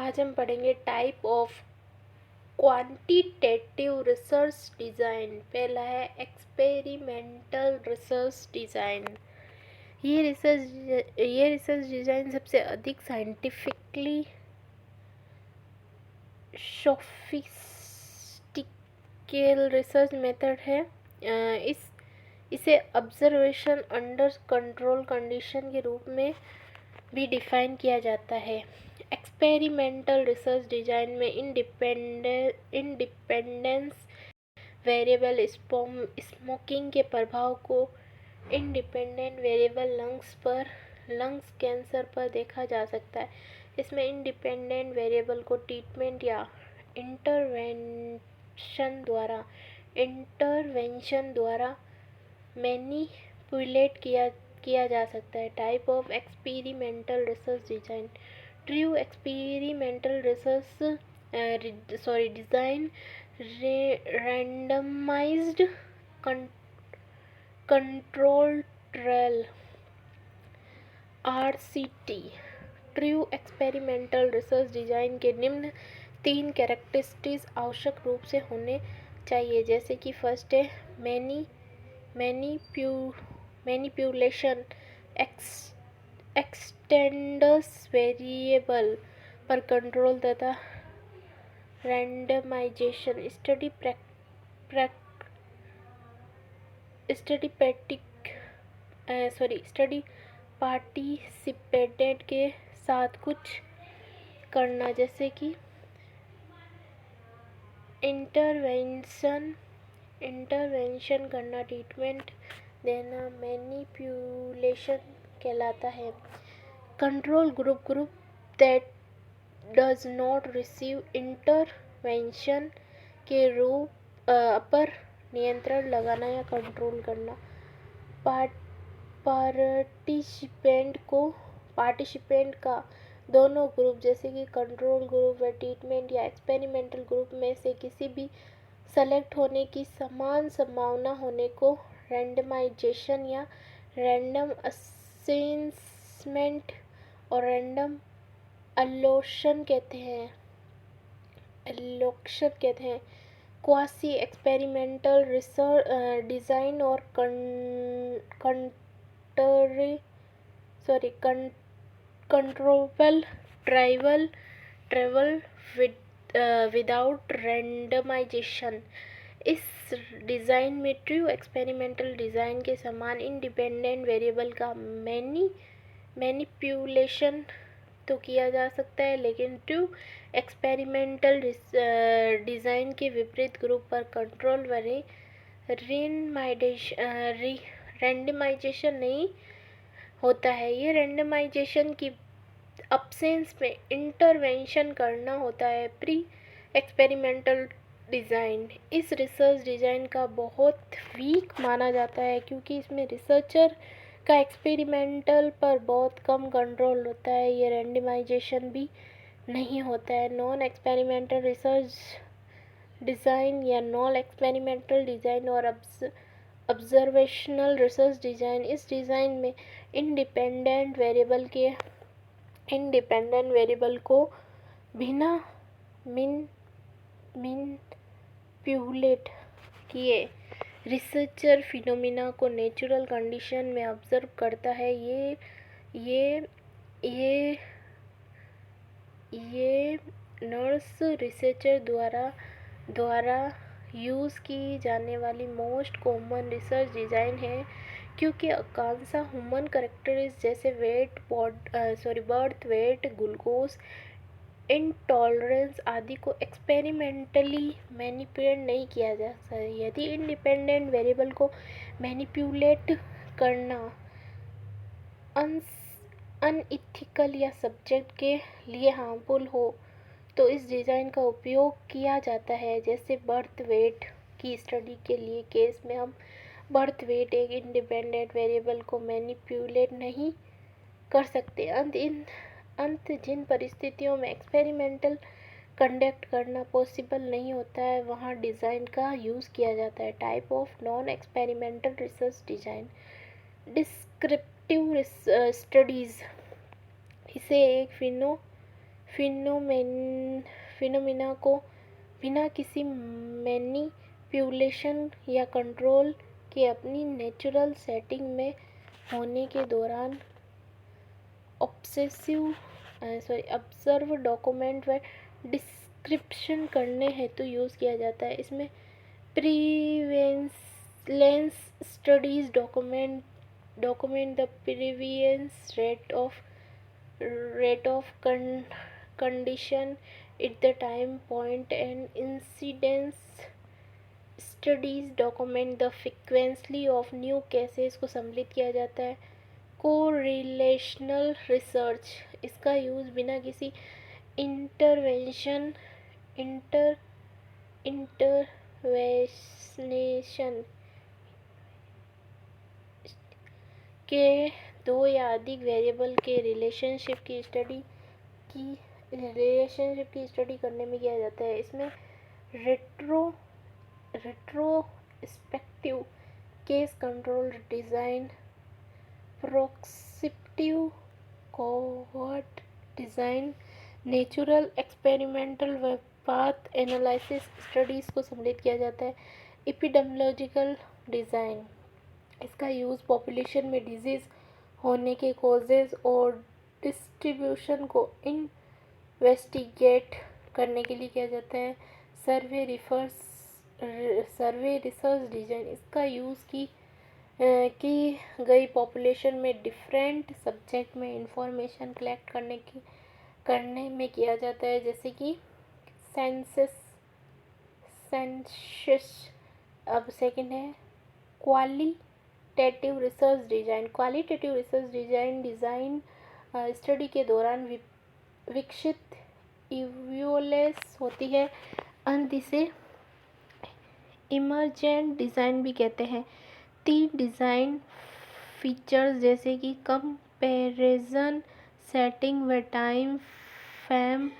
आज हम पढ़ेंगे type of quantitative research design. पहला है एक्सपेरिमेंटल रिसर्च डिज़ाइन। ये रिसर्च डिज़ाइन सबसे अधिक साइंटिफिकली सोफिस्टिकल रिसर्च मेथड है। इसे ऑब्जर्वेशन अंडर कंट्रोल कंडीशन के रूप में भी डिफाइन किया जाता है। एक्सपेरिमेंटल रिसर्च डिज़ाइन में इंडिपेंडेंस वेरिएबल स्मोकिंग के प्रभाव को इंडिपेंडेंट वेरिएबल लंग्स कैंसर पर देखा जा सकता है। इसमें इंडिपेंडेंट वेरिएबल को ट्रीटमेंट या इंटरवेंशन द्वारा मैनिपुलेट किया जा सकता है। Type of experimental research design. True experimental research design randomised control trial RCT। True experimental research design के निम्न 3 कैरेक्टरिस्टिक्स आवश्यक रूप से होने चाहिए, जैसे कि फर्स्ट है मैनिपुलेशन। एक्सटेंडर्स वेरिएबल पर कंट्रोल तथा रैंडमाइजेशन। स्टडी पार्टिसिपेंट के साथ कुछ करना, जैसे कि इंटरवेंशन करना, ट्रीटमेंट देना मैनिपुलेशन कहलाता है। Control group that does not receive intervention के रूप पर नियंत्रण लगाना या कंट्रोल करना। पार्टिसिपेंट का दोनों ग्रुप, जैसे कि कंट्रोल ग्रुप व ट्रीटमेंट या एक्सपेरिमेंटल ग्रुप में से किसी भी सेलेक्ट होने की समान संभावना होने को रैंडमाइजेशन या रैंडम असेसमेंट और रैंडम एलोक्शन कहते हैं। क्वासी एक्सपेरिमेंटल रिसर्च डिज़ाइन और कंट्रोल ट्रैवल विदाउट रैंडमाइजेशन। इस डिज़ाइन में ट्रू एक्सपेरिमेंटल डिज़ाइन के समान इंडिपेंडेंट वेरिएबल का मैनिपुलेशन तो किया जा सकता है, लेकिन ट्रू एक्सपेरिमेंटल डिज़ाइन के विपरीत ग्रुप पर कंट्रोल व रैंडमाइजेशन नहीं होता है। ये रैंडमाइजेशन की अब्सेंस में इंटरवेंशन करना होता है। प्री एक्सपेरिमेंटल डिज़ाइन इस रिसर्च डिज़ाइन का बहुत वीक माना जाता है, क्योंकि इसमें रिसर्चर का एक्सपेरिमेंटल पर बहुत कम कंट्रोल होता है। ये रैंडमाइजेशन भी नहीं होता है। नॉन एक्सपेरिमेंटल रिसर्च डिज़ाइन या नॉन एक्सपेरिमेंटल डिज़ाइन और ऑब्जर्वेशनल रिसर्च डिज़ाइन। इस डिज़ाइन में इंडिपेंडेंट वेरिएबल को बिना मैनिपुलेट किए रिसर्चर फिनोमिना को नेचुरल कंडीशन में ऑब्जर्व करता है। ये नर्स रिसर्चर द्वारा यूज़ की जाने वाली मोस्ट कॉमन रिसर्च डिज़ाइन है, क्योंकि आकांक्षा ह्यूमन कैरेक्टरिस्टिक्स जैसे बर्थ वेट, ग्लूकोज इंटॉलरेंस आदि को एक्सपेरिमेंटली मैनिपुलेट नहीं किया जा सकता। यदि इंडिपेंडेंट वेरिएबल को मैनिपुलेट करना अनइथिकल या सब्जेक्ट के लिए हार्मफुल हो तो इस डिज़ाइन का उपयोग किया जाता है। जैसे बर्थ वेट की स्टडी के लिए केस में हम बर्थ वेट एक इंडिपेंडेंट वेरिएबल को मैनिपुलेट नहीं कर सकते। जिन परिस्थितियों में एक्सपेरिमेंटल कंडक्ट करना पॉसिबल नहीं होता है, वहाँ डिज़ाइन का यूज़ किया जाता है। Type of non experimental research design. Descriptive studies, इसे एक फिनोमेना को बिना किसी मैनिपुलेशन या कंट्रोल के अपनी नेचुरल सेटिंग में होने के दौरान ऑब्जर्व, डॉक्यूमेंट व डिस्क्रिप्शन करने हेतु यूज़ किया जाता है। इसमें prevalence studies document the prevalence rate of condition at the time point, and incidence studies document the frequency of new cases को सम्मिलित किया जाता है। कोरिलेशनल रिसर्च, इसका यूज़ बिना किसी इंटरवेंशन इंटरवेंशन के दो या अधिक वेरिएबल के रिलेशनशिप की स्टडी करने में किया जाता है। इसमें retrospective case control design, prospective cohort design, natural experimental व पाथ एनालिसिस स्टडीज़ को सम्मिलित किया जाता है। एपिडेमियोलॉजिकल डिज़ाइन, इसका यूज़ पॉपुलेशन में डिजीज़ होने के कॉजेज़ और डिस्ट्रीब्यूशन को इन्वेस्टिगेट करने के लिए किया जाता है। सर्वे रिसर्च डिज़ाइन, इसका यूज़ की गई पॉपुलेशन में डिफरेंट सब्जेक्ट में इंफॉर्मेशन कलेक्ट करने में किया जाता है, जैसे कि सेंसस। अब सेकंड है qualitative research design. Qualitative research design study के दौरान विकसित इवोल्यूशन होती है, अंत इसे इमर्जेंट डिज़ाइन भी कहते हैं। 3 डिज़ाइन फीचर्स जैसे कि कंपैरिजन, सेटिंग व टाइम फ्रेम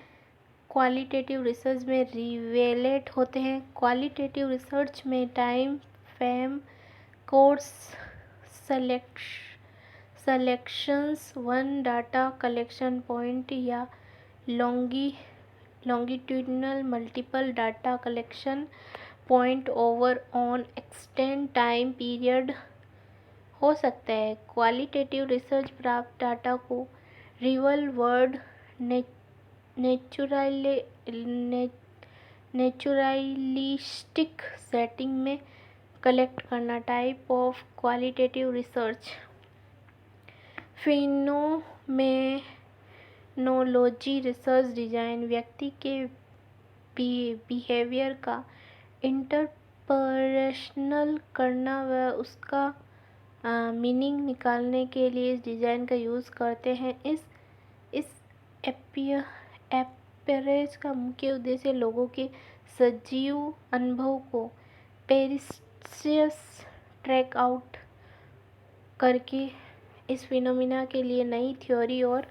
क्वालिटेटिव रिसर्च में रिवेलेट होते हैं। क्वालिटेटिव रिसर्च में time frame, course selections, 1 data collection point या longitudinal multiple data collection point over on extend time period हो सकता है। क्वालिटेटिव रिसर्च प्राप्त डाटा को रियल वर्ल्ड नेचुरलिस्टिक सेटिंग में कलेक्ट करना। Type of qualitative research, phenomenology research design, व्यक्ति के बिहेवियर का इंटरप्रेशनल करना व उसका मीनिंग निकालने के लिए इस डिज़ाइन का यूज़ करते हैं। इस अप्रोच का मुख्य उद्देश्य लोगों के सजीव अनुभव को प्रीसाइज ट्रैक आउट करके इस फिनोमिना के लिए नई थ्योरी और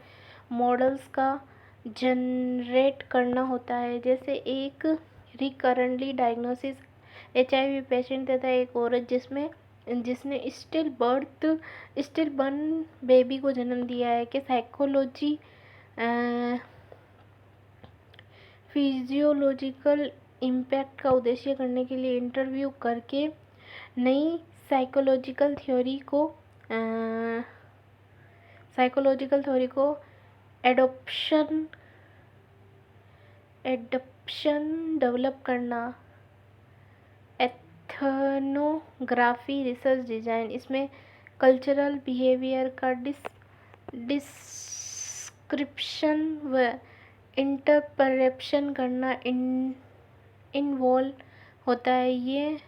मॉडल्स का जनरेट करना होता है। जैसे एक रिकरेंटली डायग्नोसिस HIV पेशेंट तथा एक औरत जिसने स्टिल बर्न बेबी को जन्म दिया है कि साइकोलॉजी फिजियोलॉजिकल इम्पैक्ट का उद्देश्य करने के लिए इंटरव्यू करके नई साइकोलॉजिकल थ्योरी को एडॉप्शन डेवलप करना। एथनोग्राफी रिसर्च डिज़ाइन, इसमें कल्चरल बिहेवियर का डिस्क्रिप्शन व इंटरप्रेशन करना इन्वॉल्व होता है। ये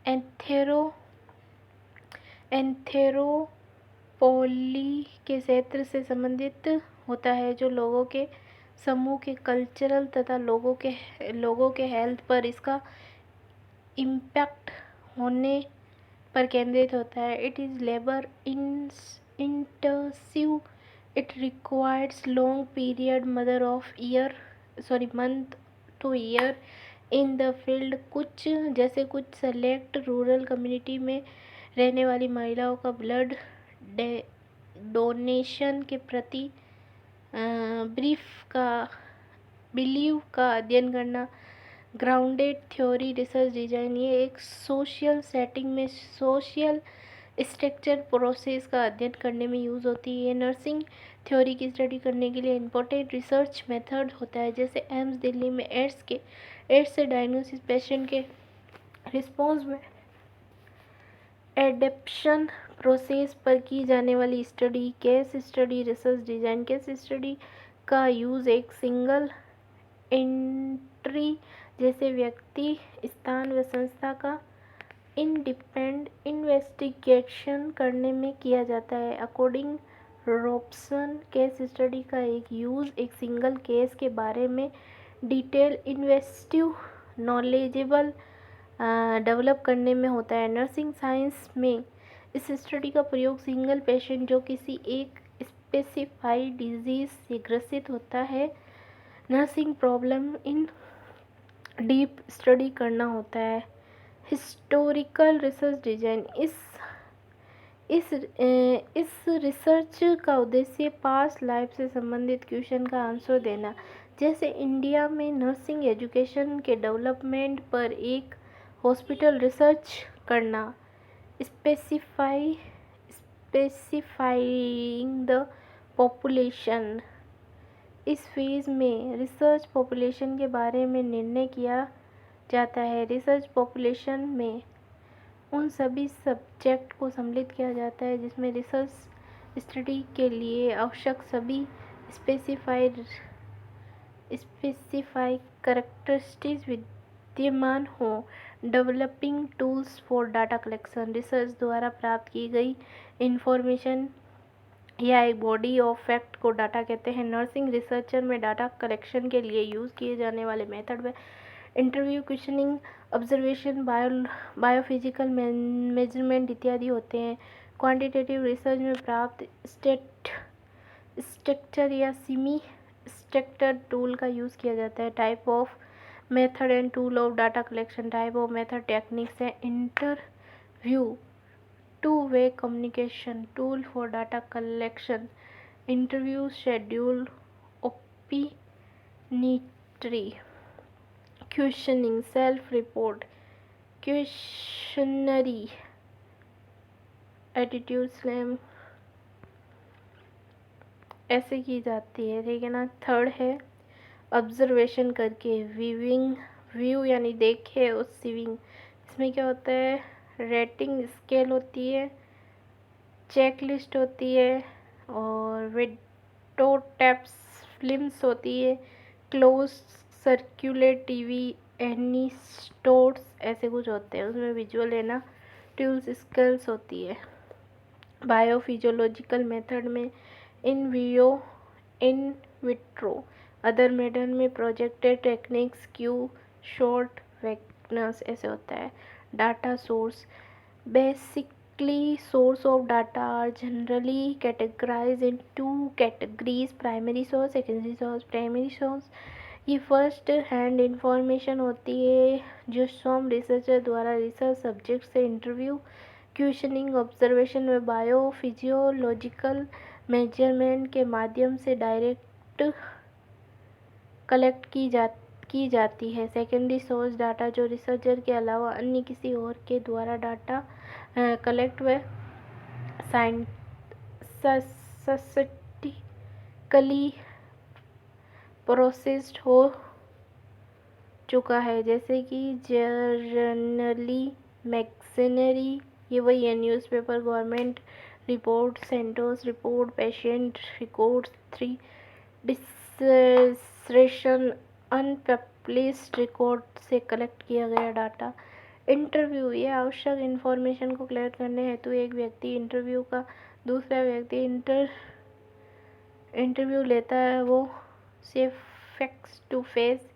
एंथ्रोपोलॉजी के क्षेत्र से संबंधित होता है, जो लोगों के समूह के कल्चरल तथा लोगों के हेल्थ पर इसका इम्पैक्ट होने पर केंद्रित होता है। It is labour intensive, it requires long period month two year in the field. कुछ सेलेक्ट रूरल कम्युनिटी में रहने वाली महिलाओं का ब्लड डोनेशन के प्रति ब्रीफ का बिलीव का अध्ययन करना, ग्राउंडेड थ्योरी रिसर्च डिजाइन, ये एक सोशल सेटिंग में सोशल स्ट्रक्चर प्रोसेस का अध्ययन करने में यूज़ होती है। नर्सिंग थ्योरी की स्टडी करने के लिए इम्पोर्टेंट रिसर्च मेथड होता है, जैसे एम्स दिल्ली में एड्स से डायग्नोसिस, पेशेंट के रिस्पॉन्स में एडेप्शन प्रोसेस पर की जाने वाली study, case study research design. Case study का यूज़ एक सिंगल एंट्री जैसे व्यक्ति, स्थान व संस्था का इंडिपेंडेंट इन्वेस्टिगेशन करने में किया जाता है। अकॉर्डिंग रॉबसन, केस स्टडी का एक यूज़ एक सिंगल केस के बारे में डिटेल इन्वेस्टिव नॉलेजेबल डेवलप करने में होता है। नर्सिंग साइंस में इस स्टडी का प्रयोग सिंगल पेशेंट जो किसी एक स्पेसिफाइड डिजीज से ग्रसित होता है, nursing problem in deep study करना होता है। हिस्टोरिकल रिसर्च डिजाइन, इस रिसर्च का उद्देश्य पास्ट लाइफ से संबंधित क्वेश्चन का आंसर देना, जैसे इंडिया में नर्सिंग एजुकेशन के डेवलपमेंट पर एक हॉस्पिटल रिसर्च करना। स्पेसिफाइंग द पॉपुलेशन, इस फेज में रिसर्च पॉपुलेशन के बारे में निर्णय किया जाता है। रिसर्च पॉपुलेशन में उन सभी सब्जेक्ट को सम्मिलित किया जाता है जिसमें रिसर्च स्टडी के लिए आवश्यक सभी स्पेसिफाई कैरेक्टरिस्टिक्स विद्यमान हो। Developing tools for data collection, research द्वारा प्राप्त की गई इंफॉर्मेशन या एक बॉडी ऑफ फैक्ट को डाटा कहते हैं। नर्सिंग रिसर्चर में डाटा कलेक्शन के लिए यूज़ किए जाने वाले मेथड में interview, questioning, observation, biophysical measurement इत्यादि होते हैं। क्वांटिटेटिव रिसर्च में प्राप्त स्ट्रक्चर या सेमी स्ट्रक्चर टूल का यूज़ किया जाता है। Type of method and tool of data collection, type of method techniques है। Interview, two way communication tool for data collection, interview schedule, ओपिनिटरी, questioning, self report, questionnaire, attitude स्लैम ऐसे की जाती है, ठीक है ना। थर्ड है ऑब्जर्वेशन करके, व्यू यानी देखे और सीविंग, इसमें क्या होता है, रेटिंग स्केल होती है, चेक लिस्ट होती है और विडो टैप्स फिल्म्स होती है, close circulate TV, any stores ऐसे कुछ होते हैं, उसमें विजुअल है ना टूल्स स्किल्स होती है। बायोफिजियोलॉजिकल मेथड में in vivo, in vitro, other method में projected techniques, Q, sort weakness ऐसे होता है। Data source, basically source of data are generally categorise in two categories, primary source, secondary source. Primary source ये first hand information होती है जो स्वयं researcher द्वारा रिसर्च सब्जेक्ट से इंटरव्यू, क्वेश्चनिंग, ऑब्जर्वेशन व बायोफिजियोलॉजिकल मेजरमेंट के माध्यम से डायरेक्ट कलेक्ट की जाती है। सेकेंडरी सोर्स डाटा जो रिसर्चर के अलावा अन्य किसी और के द्वारा डाटा कलेक्ट व साइंटिफिकली प्रोसेस्ड हो चुका है, जैसे कि जर्नली, मैगजीनरी, ये वही है, newspaper, government report, census report, patient records, 3 dissertation, unpublished record से कलेक्ट किया गया डाटा। इंटरव्यू, ये आवश्यक इंफॉर्मेशन को कलेक्ट करने हेतु एक व्यक्ति इंटरव्यू का दूसरा व्यक्ति इंटरव्यू लेता है, वो से फेस टू फेस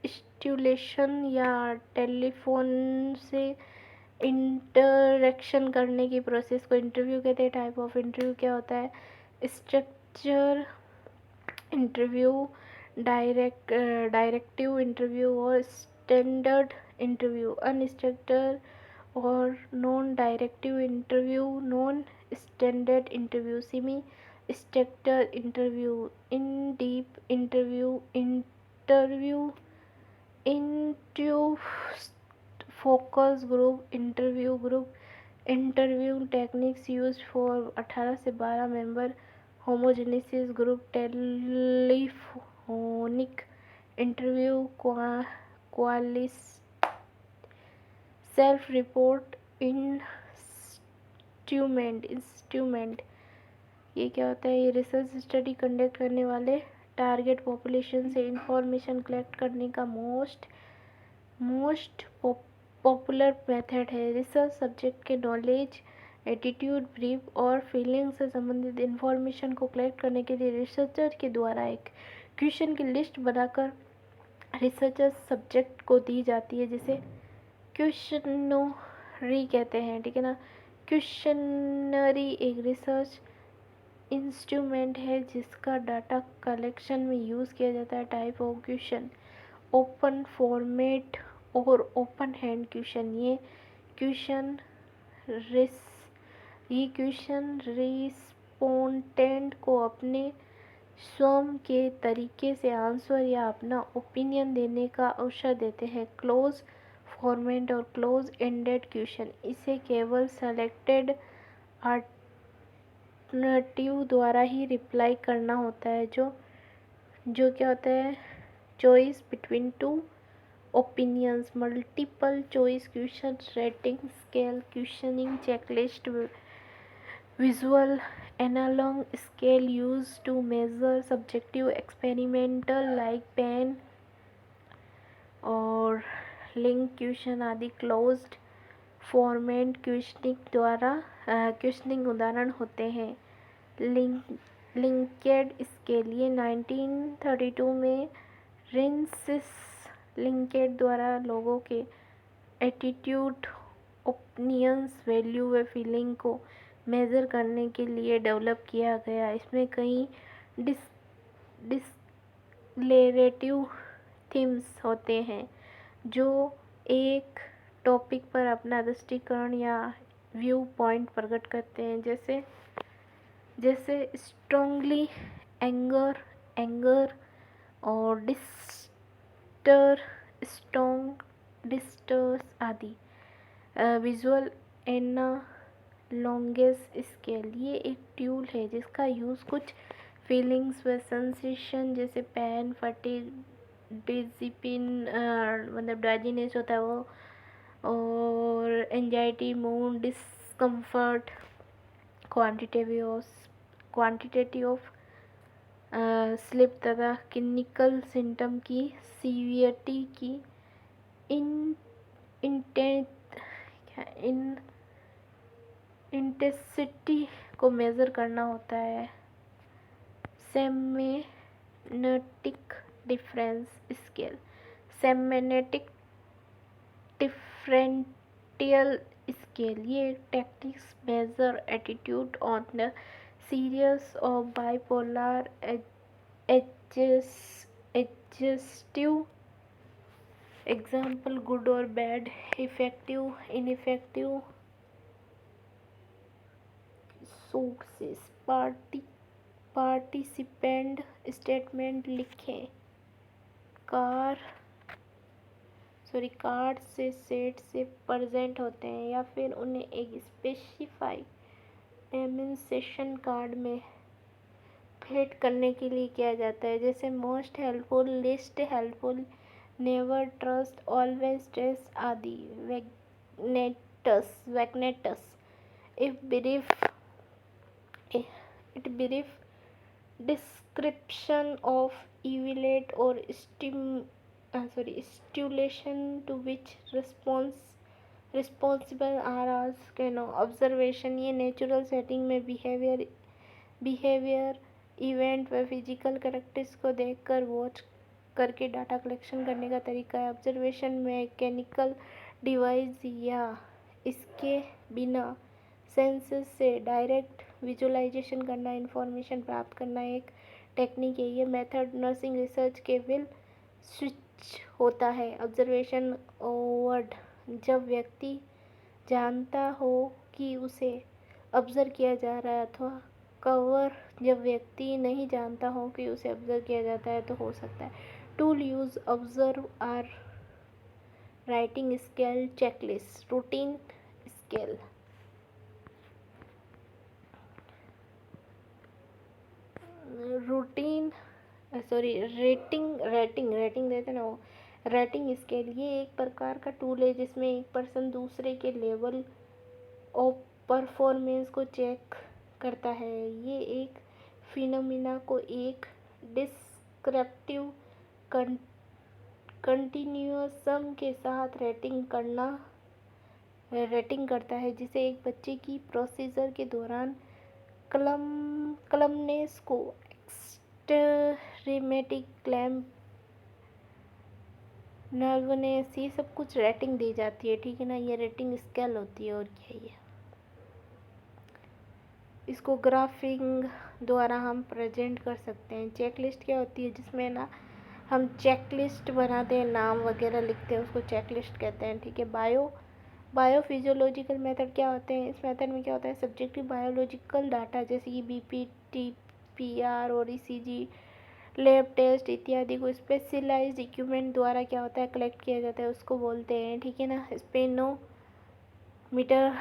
स्टिमुलेशन या टेलीफोन से इंटरेक्शन करने की प्रोसेस को इंटरव्यू कहते हैं। टाइप ऑफ इंटरव्यू क्या होता है, स्ट्रक्चर इंटरव्यू, डायरेक्टिव इंटरव्यू और स्टैंडर्ड इंटरव्यू। अनस्ट्रक्चर्ड और non directive interview, non standard interview, semi structure interview, in deep interview into focus group, interview group, interview techniques used for 18 से 12 member homogeneous group, telephonic interview, qualis self report, instrument ये क्या होता है? ये research study conduct करने वाले target population से information collect करने का मोस्ट पॉपुलर मेथड है। रिसर्च सब्जेक्ट के नॉलेज, एटीट्यूड, ब्रीफ और फीलिंग से संबंधित इंफॉर्मेशन को कलेक्ट करने के लिए रिसर्चर के द्वारा एक क्वेश्चन की लिस्ट बनाकर रिसर्चर सब्जेक्ट को दी जाती है, जिसे क्वेश्चनरी कहते हैं। ठीक है ना। क्वेश्चनरी एक रिसर्च इंस्ट्रूमेंट है जिसका डाटा कलेक्शन में यूज़ किया जाता है। Type of question, open format और ओपन हैंड क्वेश्चन। ये क्वेश्चन रिस्पोंडेंट को अपने स्वयं के तरीके से आंसर या अपना ओपिनियन देने का अवसर देते हैं। क्लोज फॉर्मेट और क्लोज एंडेड क्वेश्चन, इसे केवल सेलेक्टेड अल्टरनेटिव द्वारा ही रिप्लाई करना होता है, जो क्या होता है? Choice between two opinions, multiple choice question, rating scale, questioning checklist, visual analogue scale use to measure subjective experimental like pain और लिंक क्वेश्चन आदि। क्लोज्ड फॉर्मेट क्वेश्चनिंग उदाहरण होते हैं। लिंकेड स्केल, ये 1932 में फ्रांसिस लिंकेड द्वारा लोगों के एटीट्यूड, ओपिनियंस, वैल्यू व फीलिंग को मेज़र करने के लिए डेवलप किया गया। इसमें कई डिक्लेरेटिव थीम्स होते हैं जो एक टॉपिक पर अपना दृष्टिकोण या व्यू पॉइंट प्रकट करते हैं, जैसे स्ट्रांगली, एंगर और डिस्टर्स आदि। विजुअल एनालॉगस स्केल, ये एक टूल है जिसका यूज़ कुछ फीलिंग्स व सेंसेशन जैसे पेन, फटीग, मतलब ड्राइजीनेस होता है वो, और anxiety, mood, discomfort, quantitative of sleep तथा क्लिनिकल सिम्टम की सीवियरिटी की इंटेंसिटी को मेज़र करना होता है। Semantic difference scale, semantic differential scale, ये techniques measure attitude on the series of bipolar adjective example, good और bad, effective, ineffective. Sources, participant statement लिखें। कार्ड से सेट से प्रेजेंट होते हैं या फिर उन्हें एक स्पेसिफाई डेमोन्स्ट्रेशन कार्ड में भेंट करने के लिए किया जाता है, जैसे most helpful, list helpful, never trust, always trust आदि। Vignettes, it brief description of event और stimulation to which responsible are asked. Observation, ये नेचुरल सेटिंग में बिहेवियर, इवेंट व फिजिकल कैरेक्टरिस्टिक्स को देखकर वॉच करके डाटा कलेक्शन करने का तरीका है। ऑब्जर्वेशन, मैकेनिकल डिवाइस या इसके बिना सेंसेस से डायरेक्ट विजुअलाइजेशन करना, इंफॉर्मेशन प्राप्त करना एक टेक्निक है। ये मेथड नर्सिंग रिसर्च के विल स्विच होता है। ऑब्जर्वेशन ओवर्ड, जब व्यक्ति जानता हो कि उसे ऑब्जर्व किया जा रहा है अथवा कवर जब व्यक्ति नहीं जानता हो कि उसे ऑब्जर्व किया जाता है तो हो सकता है। Tool use observe or rating scale checklist routine scale routine sorry rating rating rating देते ना वो रेटिंग स्केल ये एक प्रकार का टूल है जिसमें एक पर्सन दूसरे के लेवल ऑफ परफॉर्मेंस को चेक करता है। ये एक फिनोमिना को एक डिस्क्रिप्टिव कंटिन्यूअसम के साथ रेटिंग करता है जिसे एक बच्चे की प्रोसीजर के दौरान क्लमनेस को एक्सट्रीमेटिक क्लैम नर्वनेस ये सब कुछ रेटिंग दी जाती है, ठीक है ना। ये रेटिंग स्केल होती है और क्या है। इसको ग्राफिंग द्वारा हम प्रेजेंट कर सकते हैं। चेकलिस्ट क्या होती है, जिसमें ना हम चेकलिस्ट बनाते हैं, नाम वगैरह लिखते हैं, उसको चेकलिस्ट कहते हैं, ठीक है। बायोफिजियोलॉजिकल मेथड क्या होते हैं, इस मेथड में क्या होता है, सब्जेक्टिव बायोलॉजिकल डाटा जैसे कि बीपी, टीपीआर और ईसीजी, लैब टेस्ट इत्यादि को स्पेशलाइज्ड इक्विपमेंट द्वारा क्या होता है कलेक्ट किया जाता है, उसको बोलते हैं, ठीक है ना। स्पेनोमीटर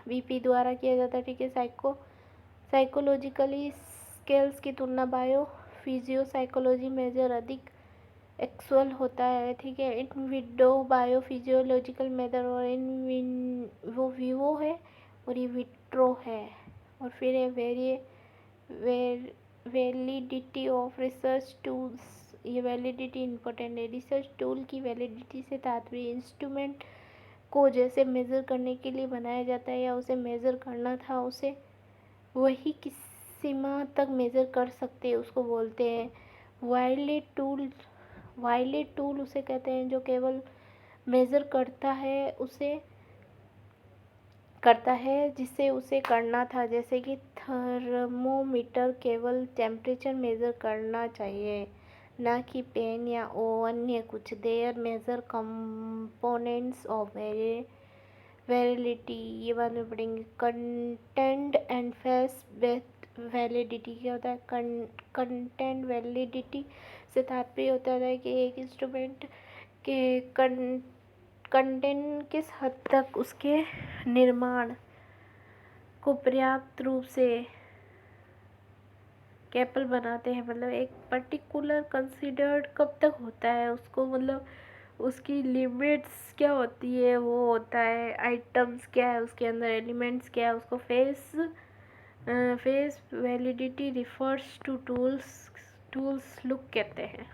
बीपी द्वारा किया जाता है, ठीक है। साइकोलॉजिकली स्केल्स की तुलना बायो साइकोलॉजी मेजर अधिक एक्चुअल होता है, ठीक है। इन विडो बायोफिजियोलॉजिकल मेथड और वो विवो है और ये विट्रो है। और फिर है वैलिडिटी ऑफ रिसर्च टूल्स। ये वैलिडिटी इंपॉर्टेंट है। रिसर्च टूल की वैलिडिटी से तात्पर्य इंस्ट्रूमेंट को जैसे मेज़र करने के लिए बनाया जाता है या उसे मेज़र करना था उसे वही किस सीमा तक मेज़र कर सकते हैं उसको बोलते हैं वायलेट टूल उसे कहते हैं जो केवल मेज़र करता है जिसे उसे करना था, जैसे कि थर्मोमीटर केवल टेम्परेचर मेज़र करना चाहिए ना कि पेन या अन्य कुछ। Their major components of validity ये बाद में पढ़ेंगे। कंटेंट एंड फेस वैलिडिटी क्या होता है, कंटेंट वैलिडिटी से तात्पर्य होता है कि एक इंस्ट्रूमेंट के कंटेंट किस हद तक उसके निर्माण को पर्याप्त रूप से कैपेबल बनाते हैं, मतलब एक पर्टिकुलर कंसीडर्ड कब तक होता है उसको, मतलब उसकी लिमिट्स क्या होती है, वो होता है आइटम्स क्या है उसके अंदर, एलिमेंट्स क्या है, उसको face validity refers to tools look कहते हैं।